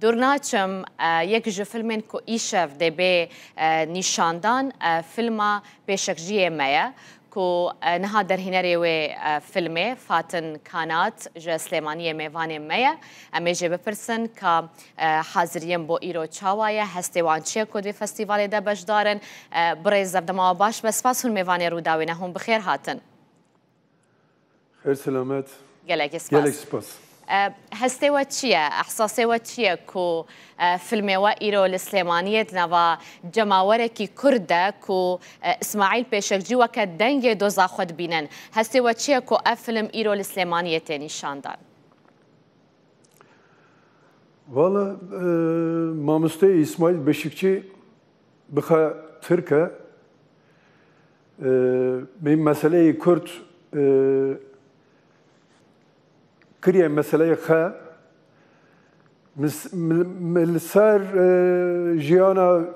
دورناچم یک جو فیلمین کو ایشف دبی نشاندان فیلم پیشکجی میا کو نها در هنری و فیلمه فاتن کانات ج سلیمانی میوان میا امیجه بپرسن که حاضریم با ایرو چاوایه هستیوانچی کدی فستیوال ده بش دارن برای زبدما باش بس فاسون میوان رو داوینه هم بخیر هاتن خیر سلامت گلک سپاس هستی و چیه احساسی و چیه کو فیلم و ایرو الاسلامانیت نوا جماوره کی کرده کو اسماعیل پیشکجی و که دنگ دوزا خود بینن هستی و چیه کو فیلم ایرو الاسلامانیت نشاندن والا ماموسته اسماعیل بیشکچی بخا ترکه به مسئله کرد كريه مسألة خا ملسر جيانا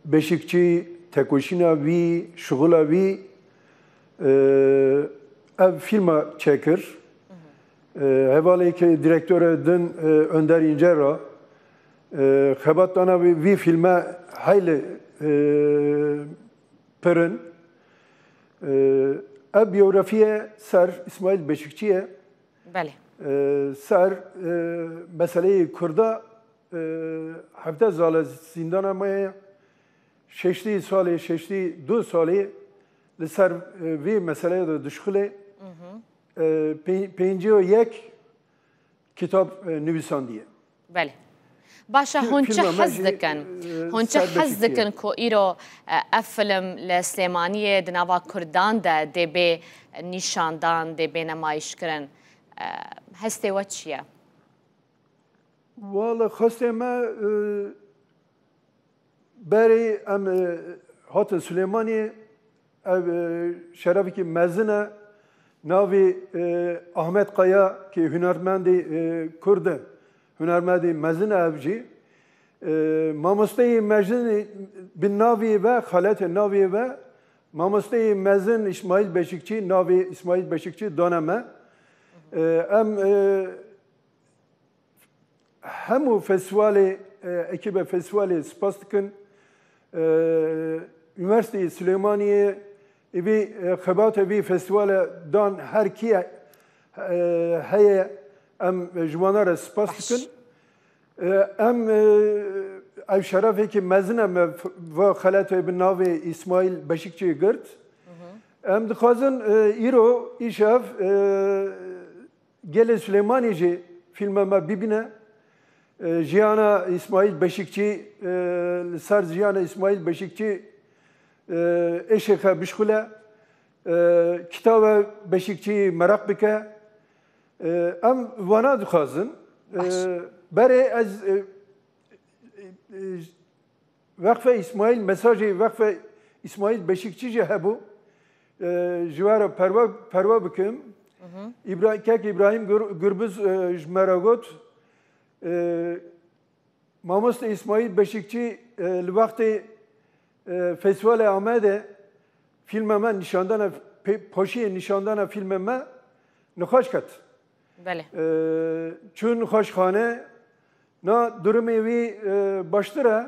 بشكتي تكوشينا وي شغلا وي ev filma çekir. Hevali ki direktörü dün Önder İncer'a xebattana vi filme hayli pırın. Ev biyografiye ser İsmail Beşikçi'ye بله سر مسئله کرده هفته سال زندان ما ششتی دو سالی لسر وی مسئله دشخله پنجی و یک کتاب نویساندیه بله باشا هونچه حز دکن هونچه حز دکن که ایرو افلم لسلیمانیه دنوا کردان ده به نشاندان ده به نمایش کرن هستی و چیه؟ والا خواسته ما برای ام هات سلیمانی شرفی که مزنه ناوی احمد قایا که هنرمندی کرده هنرمندی مزنه افجی ماموسته مزن بن ناوی و خالت ناوی و ماموسته مزن اسماعیل بشکچی ناوی اسماعیل بشکچی دانمه ام همو فستیوال اکیب فستیوال سپاس دکن üniversite Süleymaniye evi xebat evi festival dan her ki heye em jwanara spas dikin em ev şerefê ki mezin em ve xelatê bi navê İsmail Beşikçi girt em dixwazin îro îşev gelê Süleymanî jî filme me bibîne jiyana İsmail Beşikçi li ser jiyana İsmail Beşikçi eşexe bişxule kitaba Beşikçi merak bike em vana dixwazin berê ez Vakfe İsmail mesajê Vakfe İsmail Beşikçi jî hebû ji were perwa bikim İbrahim Gürbüz ji me re got mamoste İsmail Beşikçi li wextê Festivalê Amedê filme me nişandana poşiyê nişandana filme me nixweş ket. Çûn nixweşxane na durumê wî baştir e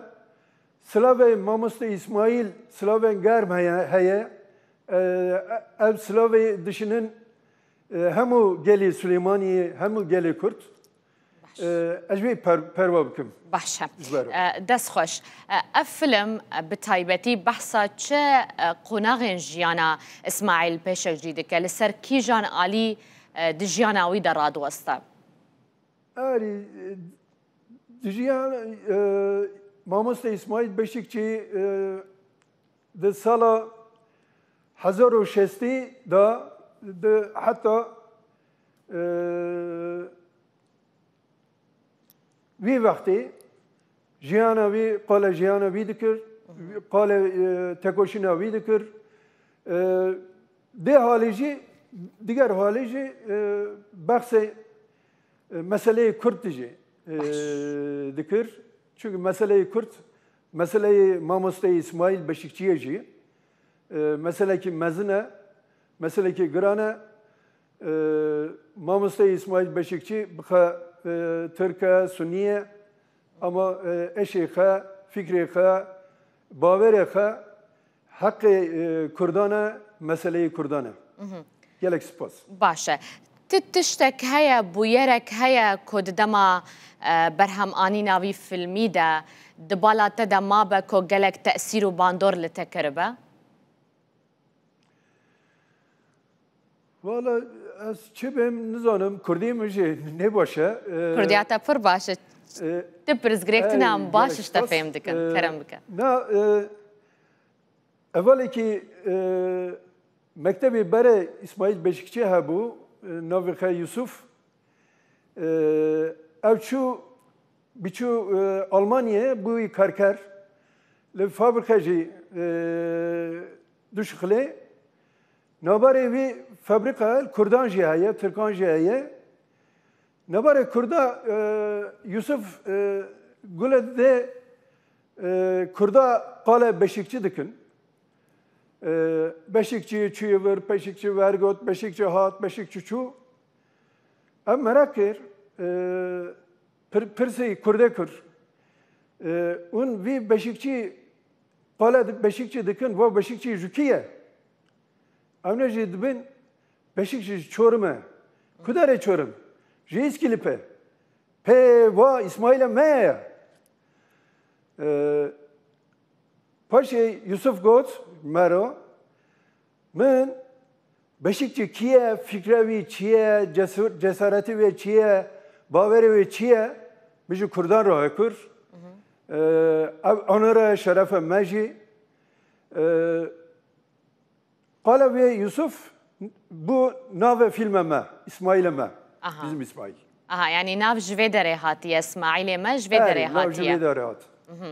silavê mamoste İsmail silavên germ heye ev silavê dişinin hemû gelê Süleymaniyê hemû gelê Kurd ez vê perwa bikim. باشه دست خوش افلم بتایبتی بحثا چه قناغ جیانا اسماعیل پیشکجی دکه لسر کی جان علی دجیاناوی در راد وستا آری دجیان ماموسته اسماعیل Beşikçi de sala 1060 da hatta وی وقتی جیانا وی قال جیانا وی دکر قال تکوشینا وی دکر ده حالیجی دیگر حالیجی بحث مسئله کرد جی دکر çünkü mesele Kürt mesele mamoste İsmail Beşikçiye jî mesele ki mezine mesele ki grane mamoste İsmail Beşikçi bxa Türkiye Sünniye Ama eşi xwe, fikrê xwe, bawerê xwe heqê Kurdan e, meseleyê Kurdan e. Gelek spas. باشە تشتێک هەیە بویەرێک هەیە کۆ ددەما بەرهەمانی ناوی فیلمیدا دبالاتەدا مابە کۆ gelek تەسیر و باندۆر li te kiribe؟ Valla ez çi bêm nizanim Kurdî min jî nêbaşe. Kurdiya te pir baş e. Tu pirzgirêktina em baş ji te fêm dikin. Kerem bike. Na evalekî mektebê berê İsmail Beşikçi hebû navê xwe Yusuf. Ev çû biçû Almanyayê bûyî karker. Li fabrika jî duşxilê. Nabarê vî fabrika Kurdan jî heye, Tirkan jî heye. Nabarê Kurda Yusuf gule de Kurda qale Beşikçi dikin. Beşikçi çûye vir, Beşikçi vergot, Beşikçi hat, Beşikçi çû. Em merak kir, pirsê Kurdê kir. Un vî Beşikçi qale Beşikçi dikin, va Beşikçi ji kî ye? Em ne jî dibin Beşikçi ji Çorum e. Ku derê Çorum? Ji İskilipê. Pê va İsmailê me ye. Paşê Yusuf got mero min Beşikçi kî ye, fikre wî çi ye, cesaretî wê çi ye, bawerê wê çi ye? Min ji Kurdan re kir. Ev onore şerefe me jî. Qala wê Yusuf bu navê filme me, İsmailê me. Bizim İsmail. Aha, yani nav ji vê derê hatiye, İsmailê me ji vê derê hatiye. Nav ji vê derê hat.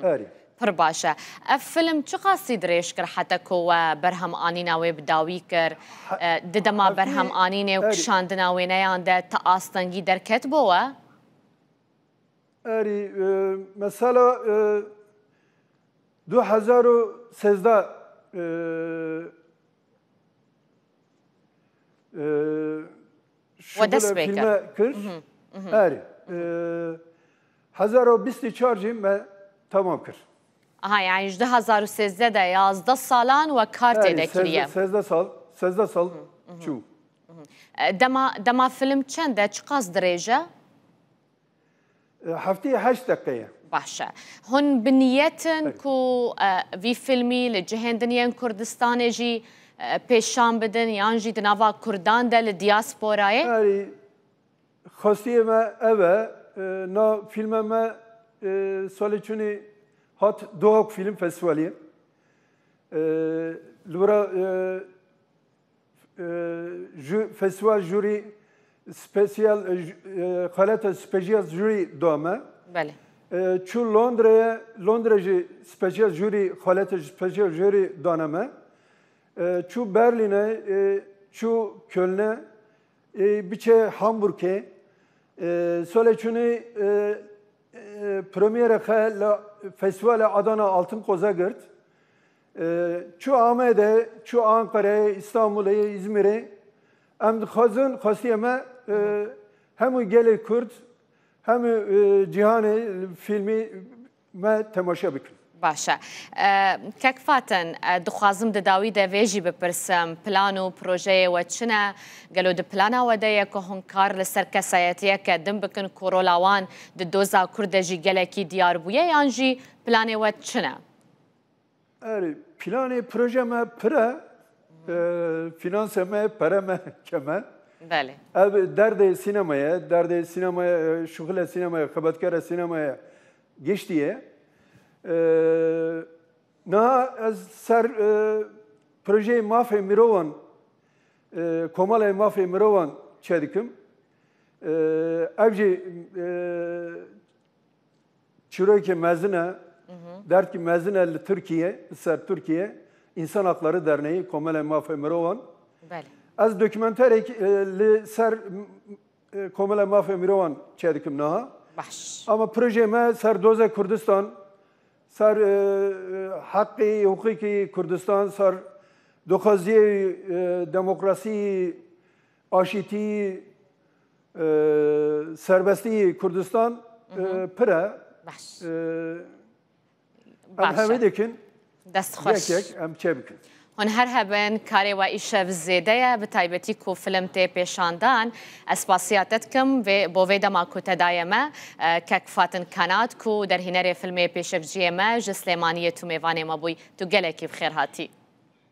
Erî. Pir baş e. Ev film çi qasî dirêj kir heta ku we berhemanîna wê bi dawî kir, di dema berhemanînê û kişandina wêneyan de te astengî derket bo we? Erî, mesela 2013 Dest pê filme kir. Erî. 2024 jî me tamam kir. Aha, yani ji 2013 de 11 salan we kar têde kiriye. 13 sal çû. Dema film çend e, çi qas dirêj e? Hefteyê 8 deqeye. Baş e. Hûn bi niyetin ku vî filmî li cihên dinyên Kurdistanê jî pêşan bidin yan jî di nava Kurdan de li diasporayê? Erî, xwestiyê me ev e, na filme me salê çûnê hat Dohok Film Festivaliye. Li wira festival jûrî spesiyal xaleta spesiyal jûrî dame. Belê. Çû Londra'ya, Londra jî spesiyal jûrî xaleta spesiyal jûrî daneme. Çû Berlin'e, çû Köln'e, biçe Hamburg'e, salê çûnê premiere xwe la Festivala Adana Altın Koza girt. Çû Amedê, çû Ankara'ya, İstanbul'e, İzmir'e. Em dixwazin, xwestiye me hemû gelê Kurd, hemû cîhanê filmî me temaşa bikin. Baş e. Kek fatin dixwazim di dawî de vê jî bipirsim plan û projeyê we çi ne? Gelo di plana we de ye ku hûn kar li ser kesayetiyeke din bikin ku rola wan di doza Kurdê jî gelekî diyar bûye yan jî planê we çi ne? Erî, planê proje me pir e, finanse me, pere me keme. Belê. Ev derdê sînemaya, şuxile sînemaya, xebetkara sînemaya geçtiye. Niha ez ser projeyê mafê mirovan, komalê mafê mirovan çê dikim. Ev jî çîrokê mezin e, derdkî mezin e li Tirkiye, li ser Tirkiye, İnsan Hakları Derneği, komalê mafê mirovan. Belê. Ez dokümenterek li ser komalê mafê mirovan çê dikim niha. Baş. Ama projê me ser doza Kurdistan, ser haqqê hukukî Kurdistan, ser doxwaziyê demokrasî, aşîtî, serbestiyê Kurdistan pir e. باش ام همه دکن دست خوش یک ام چه بکن هون هر هبن کاری و ایشف زیده به تایبتی کو فیلم تی پیشاندان اسپاسیاتت کم و با ویدا ما کو تدایمه که فاتن کانات کو در هنر فیلم پیشفجیه ما جسلیمانی تو میوان ما بوی تو گله کی بخیر هاتی